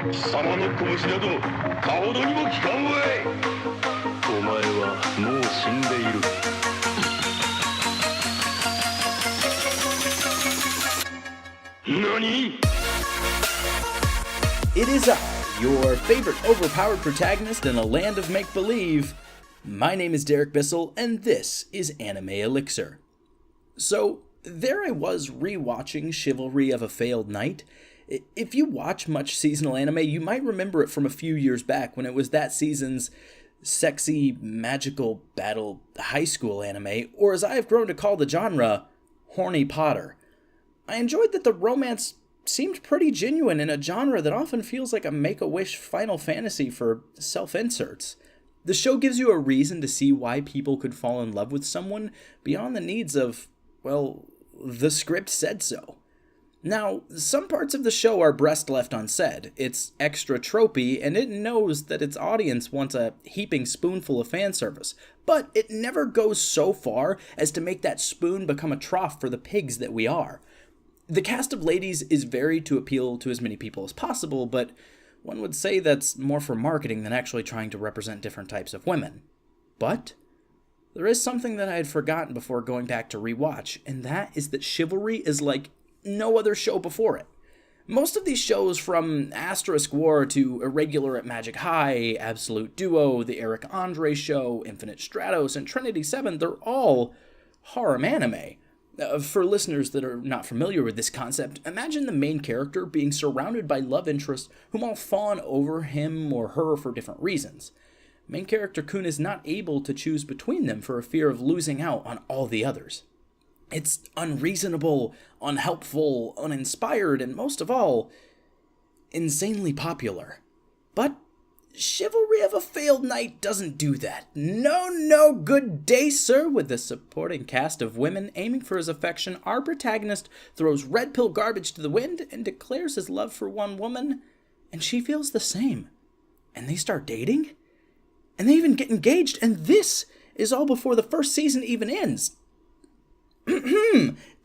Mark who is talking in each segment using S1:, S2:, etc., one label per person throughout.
S1: 貴様の拳などかほどにも効かんわい。お前はもう死んでいる。何？
S2: It is I, your favorite overpowered protagonist in a land of make-believe. My name is Derek Bissell, and this is Anime Elixir. So, there I was rewatching Chivalry of a Failed Knight. If you watch much seasonal anime, you might remember it from a few years back when it was that season's sexy, magical battle high school anime, or as I have grown to call the genre, horny Potter. I enjoyed that the romance seemed pretty genuine in a genre that often feels like a Make-A-Wish Final Fantasy for self-inserts. The show gives you a reason to see why people could fall in love with someone beyond the needs of, well, the script said so. Now, some parts of the show are best left unsaid. It's extra tropey, and it knows that its audience wants a heaping spoonful of fan service, but it never goes so far as to make that spoon become a trough for the pigs that we are. The cast of ladies is varied to appeal to as many people as possible, but one would say that's more for marketing than actually trying to represent different types of women. But there is something that I had forgotten before going back to rewatch, and that is that Chivalry is like no other show before it. Most of these shows, from Asterisk War to Irregular at Magic High, Absolute Duo, The Eric Andre Show, Infinite Stratos, and Trinity 7, they're all harem anime. For listeners that are not familiar with this concept, imagine the main character being surrounded by love interests whom all fawn over him or her for different reasons. Main character Kun is not able to choose between them for a fear of losing out on all the others. It's unreasonable, unhelpful, uninspired, and most of all, insanely popular. But Chivalry of a Failed Knight doesn't do that. No, good day, sir. With a supporting cast of women aiming for his affection, our protagonist throws red pill garbage to the wind and declares his love for one woman, and she feels the same. And they start dating? And they even get engaged, and this is all before the first season even ends.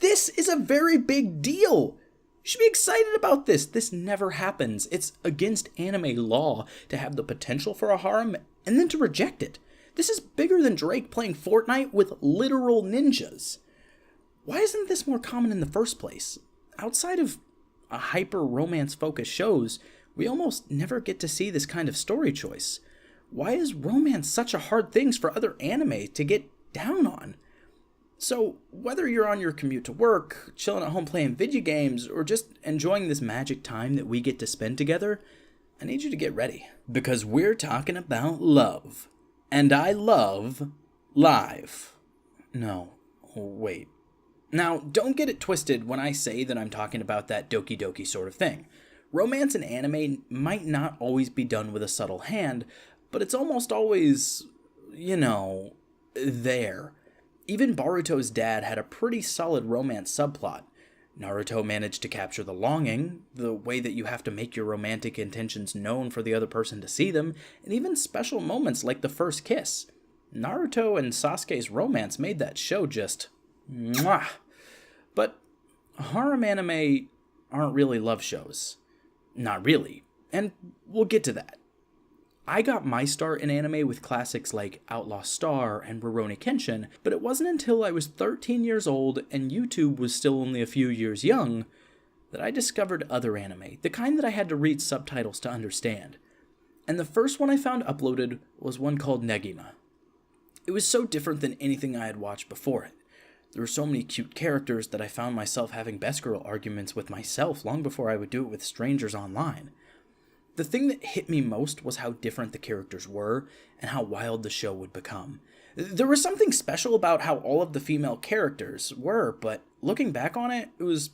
S2: This is a very big deal. You should be excited about this. This never happens. It's against anime law to have the potential for a harem and then to reject it. This is bigger than Drake playing Fortnite with literal ninjas. Why isn't this more common in the first place? Outside of a hyper-romance focused shows, we almost never get to see this kind of story choice. Why is romance such a hard thing for other anime to get down on? So, whether you're on your commute to work, chilling at home playing video games, or just enjoying this magic time that we get to spend together, I need you to get ready. Because we're talking about love. And I love live. No, wait. Now, don't get it twisted when I say that I'm talking about that doki doki sort of thing. Romance in anime might not always be done with a subtle hand, but it's almost always, there. Even Boruto's dad had a pretty solid romance subplot. Naruto managed to capture the longing, the way that you have to make your romantic intentions known for the other person to see them, and even special moments like the first kiss. Naruto and Sasuke's romance made that show just mwah. But harem anime aren't really love shows. Not really. And we'll get to that. I got my start in anime with classics like Outlaw Star and Rurouni Kenshin, but it wasn't until I was 13 years old and YouTube was still only a few years young that I discovered other anime, the kind that I had to read subtitles to understand. And the first one I found uploaded was one called Negima. It was so different than anything I had watched before it. There were so many cute characters that I found myself having best girl arguments with myself long before I would do it with strangers online. The thing that hit me most was how different the characters were and how wild the show would become. There was something special about how all of the female characters were, but looking back on it, it was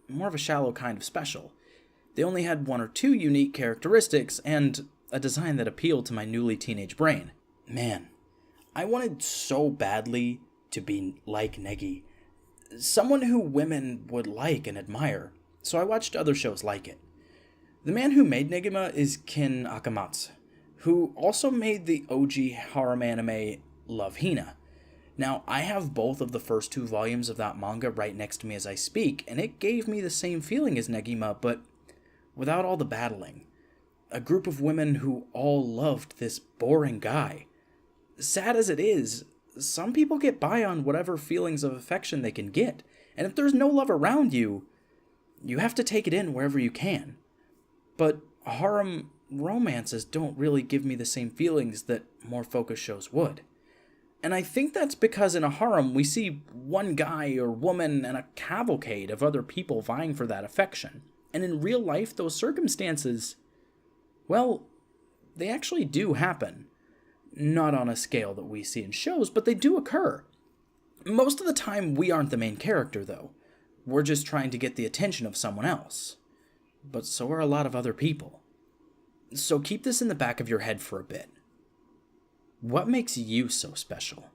S2: more of a shallow kind of special. They only had one or two unique characteristics and a design that appealed to my newly teenage brain. Man, I wanted so badly to be like Negi, someone who women would like and admire, so I watched other shows like it. The man who made Negima is Kin Akamatsu, who also made the OG harem anime Love Hina. Now, I have both of the first two volumes of that manga right next to me as I speak, and it gave me the same feeling as Negima, but without all the battling. a group of women who all loved this boring guy. Sad as it is, some people get by on whatever feelings of affection they can get, and if there's no love around you, you have to take it in wherever you can. But harem romances don't really give me the same feelings that more focused shows would. And I think that's because in a harem, we see one guy or woman and a cavalcade of other people vying for that affection. And in real life, those circumstances, well, they actually do happen. Not on a scale that we see in shows, but they do occur. Most of the time, we aren't the main character, though. We're just trying to get the attention of someone else. But so are a lot of other people. So keep this in the back of your head for a bit. What makes you so special?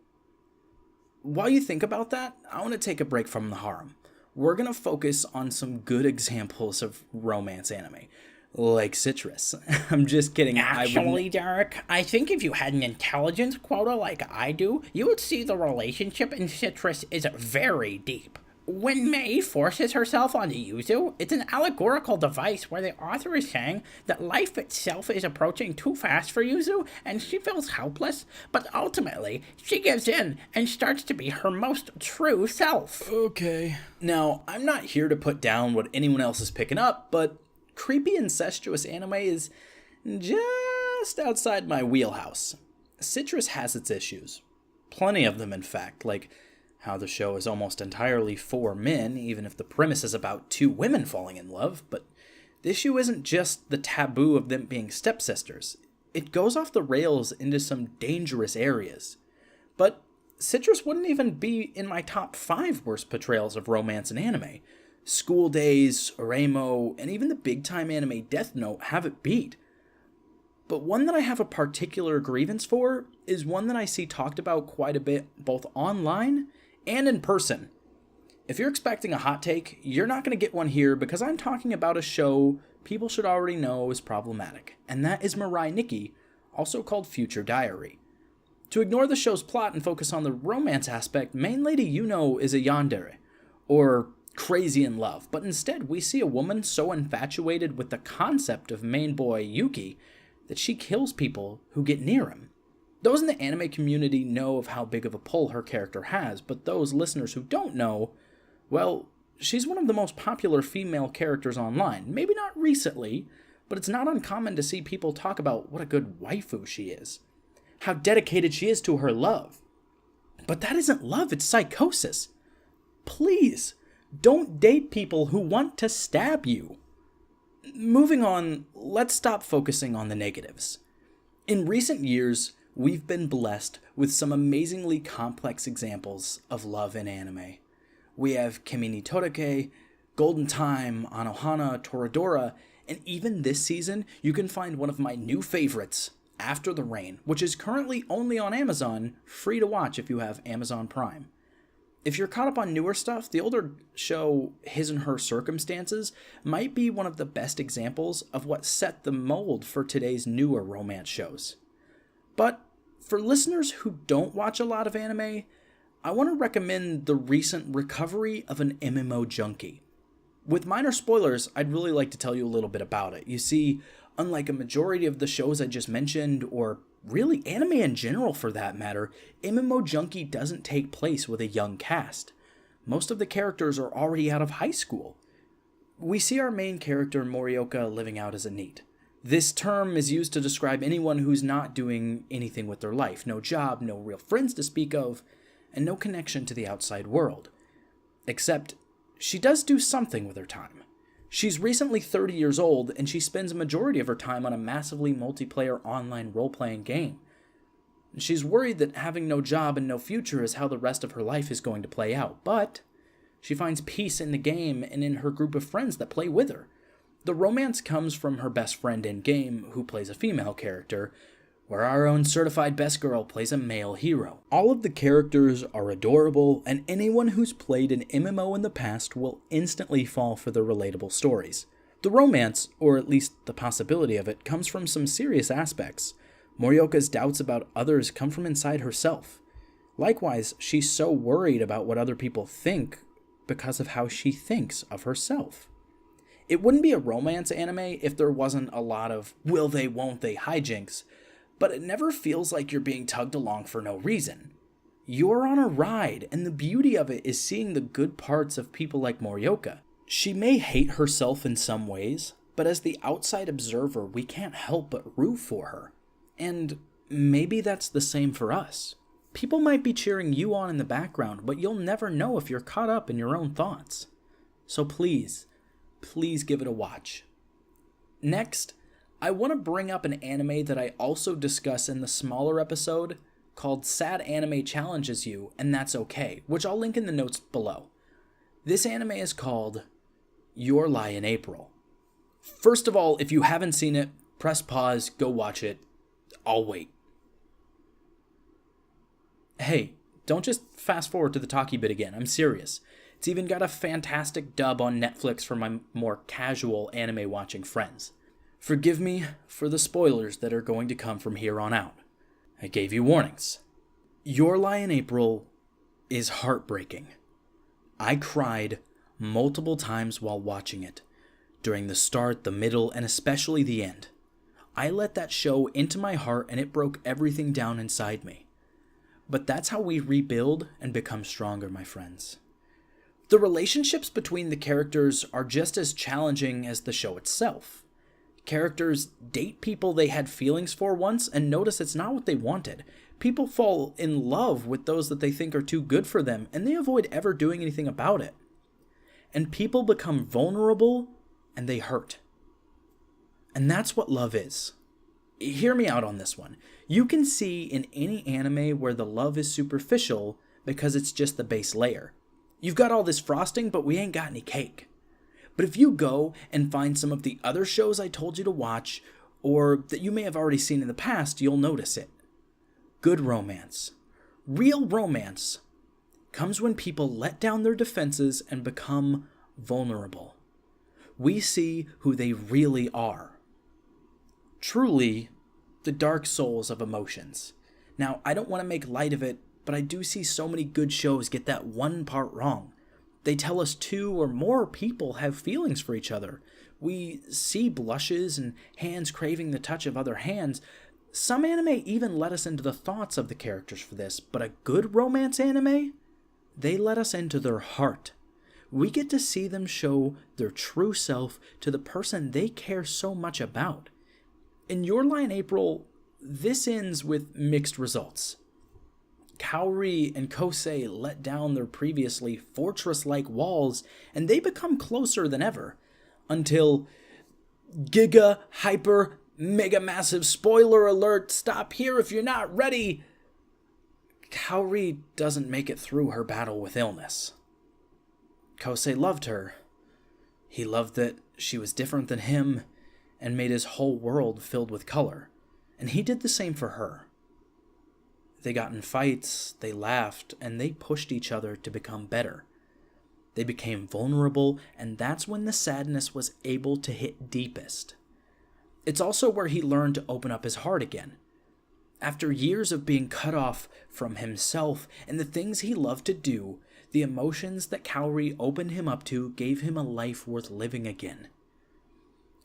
S2: While you think about that, I want to take a break from the harem. We're going to focus on some good examples of romance anime. Like Citrus. I'm just kidding.
S3: Actually, Derek, I think if you had an intelligence quota like I do, you would see the relationship in Citrus is very deep. When Mei forces herself onto Yuzu, it's an allegorical device where the author is saying that life itself is approaching too fast for Yuzu, and she feels helpless, but ultimately, she gives in and starts to be her most true self.
S2: Okay. Now, I'm not here to put down what anyone else is picking up, but creepy incestuous anime is just outside my wheelhouse. Citrus has its issues. Plenty of them, in fact, like how the show is almost entirely for men, even if the premise is about two women falling in love, but the issue isn't just the taboo of them being stepsisters. It goes off the rails into some dangerous areas. But Citrus wouldn't even be in my top 5 worst portrayals of romance in anime. School Days, Oremo, and even the big-time anime Death Note have it beat. But one that I have a particular grievance for is one that I see talked about quite a bit both online and in person. If you're expecting a hot take, you're not going to get one here because I'm talking about a show people should already know is problematic, and that is Mirai Nikki, also called Future Diary. To ignore the show's plot and focus on the romance aspect, main lady Yuno is a yandere, or crazy in love, but instead we see a woman so infatuated with the concept of main boy Yuki that she kills people who get near him. Those in the anime community know of how big of a pull her character has, but those listeners who don't know, well, she's one of the most popular female characters online. Maybe not recently, but it's not uncommon to see people talk about what a good waifu she is, how dedicated she is to her love. But that isn't love, it's psychosis. Please, don't date people who want to stab you. Moving on, let's stop focusing on the negatives. In recent years, we've been blessed with some amazingly complex examples of love in anime. We have Kimi ni Torike, Golden Time, Anohana, Toradora, and even this season, you can find one of my new favorites, After the Rain, which is currently only on Amazon, free to watch if you have Amazon Prime. If you're caught up on newer stuff, the older show His and Her Circumstances might be one of the best examples of what set the mold for today's newer romance shows. But for listeners who don't watch a lot of anime, I want to recommend the recent recovery of an MMO Junkie. With minor spoilers, I'd really like to tell you a little bit about it. You see, unlike a majority of the shows I just mentioned, or really anime in general for that matter, MMO Junkie doesn't take place with a young cast. Most of the characters are already out of high school. We see our main character Morioka living out as a NEET. This term is used to describe anyone who's not doing anything with their life. No job, no real friends to speak of, and no connection to the outside world. Except, she does do something with her time. She's recently 30 years old, and she spends a majority of her time on a massively multiplayer online role-playing game. She's worried that having no job and no future is how the rest of her life is going to play out, but she finds peace in the game and in her group of friends that play with her. The romance comes from her best friend in-game, who plays a female character, where our own certified best girl plays a male hero. All of the characters are adorable, and anyone who's played an MMO in the past will instantly fall for the relatable stories. The romance, or at least the possibility of it, comes from some serious aspects. Morioka's doubts about others come from inside herself. Likewise, she's so worried about what other people think because of how she thinks of herself. It wouldn't be a romance anime if there wasn't a lot of will they, won't they hijinks, but it never feels like you're being tugged along for no reason. You're on a ride, and the beauty of it is seeing the good parts of people like Morioka. She may hate herself in some ways, but as the outside observer, we can't help but root for her. And maybe that's the same for us. People might be cheering you on in the background, but you'll never know if you're caught up in your own thoughts. So please give it a watch. Next, I want to bring up an anime that I also discuss in the smaller episode called Sad Anime Challenges You, and That's Okay, which I'll link in the notes below. This anime is called Your Lie in April. First of all, if you haven't seen it, press pause, go watch it. I'll wait. Hey, don't just fast forward to the talkie bit again, I'm serious. It's even got a fantastic dub on Netflix for my more casual anime watching friends. Forgive me for the spoilers that are going to come from here on out. I gave you warnings. Your Lie in April is heartbreaking. I cried multiple times while watching it, during the start, the middle, and especially the end. I let that show into my heart and it broke everything down inside me. But that's how we rebuild and become stronger, my friends. The relationships between the characters are just as challenging as the show itself. Characters date people they had feelings for once and notice it's not what they wanted. People fall in love with those that they think are too good for them, and they avoid ever doing anything about it. And people become vulnerable, and they hurt. And that's what love is. Hear me out on this one. You can see in any anime where the love is superficial because it's just the base layer. You've got all this frosting, but we ain't got any cake. But if you go and find some of the other shows I told you to watch, or that you may have already seen in the past, you'll notice it. Good romance, real romance, comes when people let down their defenses and become vulnerable. We see who they really are. Truly, the dark souls of emotions. Now, I don't want to make light of it, but I do see so many good shows get that one part wrong. They tell us two or more people have feelings for each other. We see blushes and hands craving the touch of other hands. Some anime even let us into the thoughts of the characters for this, but a good romance anime, they let us into their heart. We get to see them show their true self to the person they care so much about. In Your Lie in April, this ends with mixed results. Kaori and Kosei let down their previously fortress-like walls, and they become closer than ever, until Giga Hyper Mega Massive Spoiler Alert, stop here if you're not ready! Kaori doesn't make it through her battle with illness. Kosei loved her. He loved that she was different than him and made his whole world filled with color, and he did the same for her. They got in fights, they laughed, and they pushed each other to become better. They became vulnerable, and that's when the sadness was able to hit deepest. It's also where he learned to open up his heart again. After years of being cut off from himself and the things he loved to do, the emotions that Kaori opened him up to gave him a life worth living again.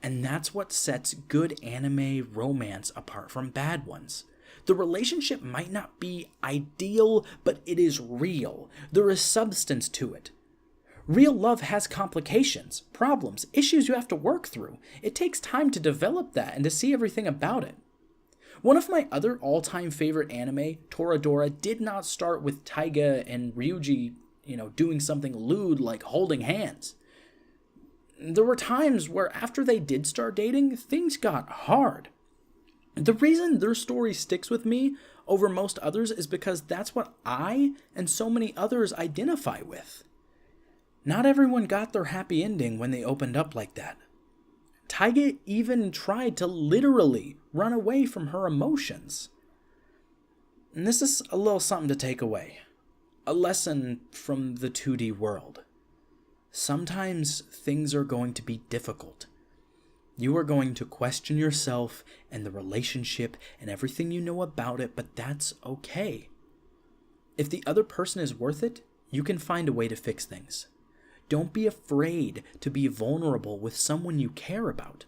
S2: And that's what sets good anime romance apart from bad ones. The relationship might not be ideal, but it is real. There is substance to it. Real love has complications, problems, issues you have to work through. It takes time to develop that and to see everything about it. One of my other all-time favorite anime, Toradora, did not start with Taiga and Ryuji, doing something lewd like holding hands. There were times where after they did start dating, things got hard. The reason their story sticks with me over most others is because that's what I and so many others identify with. Not everyone got their happy ending when they opened up like that. Taiga even tried to literally run away from her emotions. And this is a little something to take away. A lesson from the 2D world. Sometimes things are going to be difficult. You are going to question yourself and the relationship and everything you know about it, but that's okay. If the other person is worth it, you can find a way to fix things. Don't be afraid to be vulnerable with someone you care about.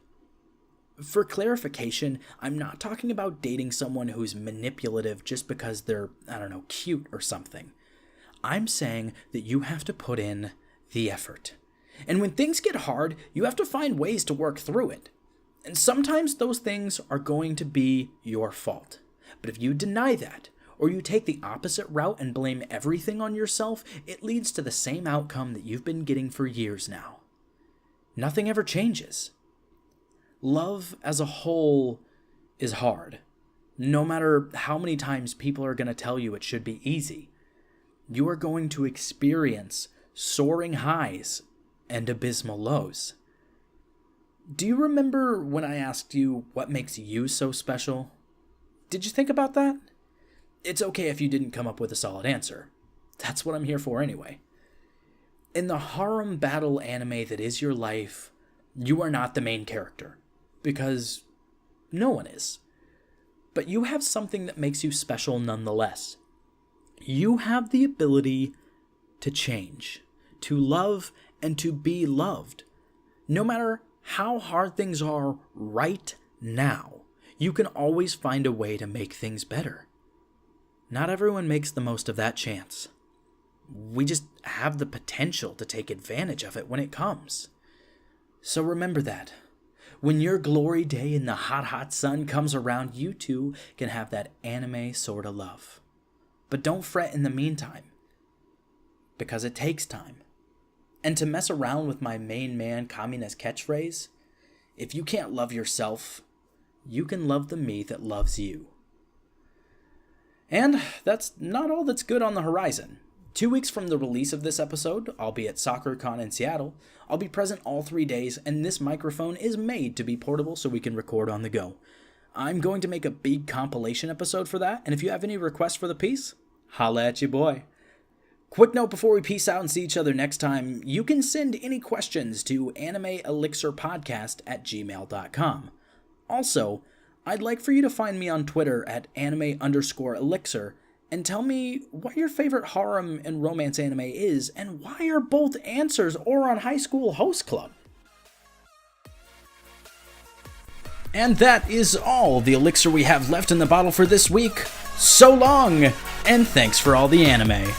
S2: For clarification, I'm not talking about dating someone who's manipulative just because they're, cute or something. I'm saying that you have to put in the effort. And when things get hard, you have to find ways to work through it. And sometimes those things are going to be your fault. But if you deny that, or you take the opposite route and blame everything on yourself, it leads to the same outcome that you've been getting for years now. Nothing ever changes. Love as a whole is hard. No matter how many times people are going to tell you it should be easy, you are going to experience soaring highs and abysmal lows. Do you remember when I asked you what makes you so special? Did you think about that? It's okay if you didn't come up with a solid answer. That's what I'm here for anyway. In the harem battle anime that is your life, you are not the main character, because no one is. But you have something that makes you special nonetheless. You have the ability to change, to love, and to be loved. No matter how hard things are right now, you can always find a way to make things better. Not everyone makes the most of that chance. We just have the potential to take advantage of it when it comes. So remember that. When your glory day in the hot, hot sun comes around, you too can have that anime sort of love. But don't fret in the meantime, because it takes time. And to mess around with my main man Kamina's catchphrase, if you can't love yourself, you can love the me that loves you. And that's not all that's good on the horizon. 2 weeks from the release of this episode, I'll be at SoccerCon in Seattle. I'll be present all 3 days, and this microphone is made to be portable so we can record on the go. I'm going to make a big compilation episode for that, and if you have any requests for the piece, holla at your boy. Quick note before we peace out and see each other next time, you can send any questions to animeelixirpodcast@gmail.com. Also, I'd like for you to find me on Twitter at anime_elixir and tell me what your favorite harem and romance anime is and why are both answers Ouran High School Host Club. And that is all the elixir we have left in the bottle for this week. So long, and thanks for all the anime.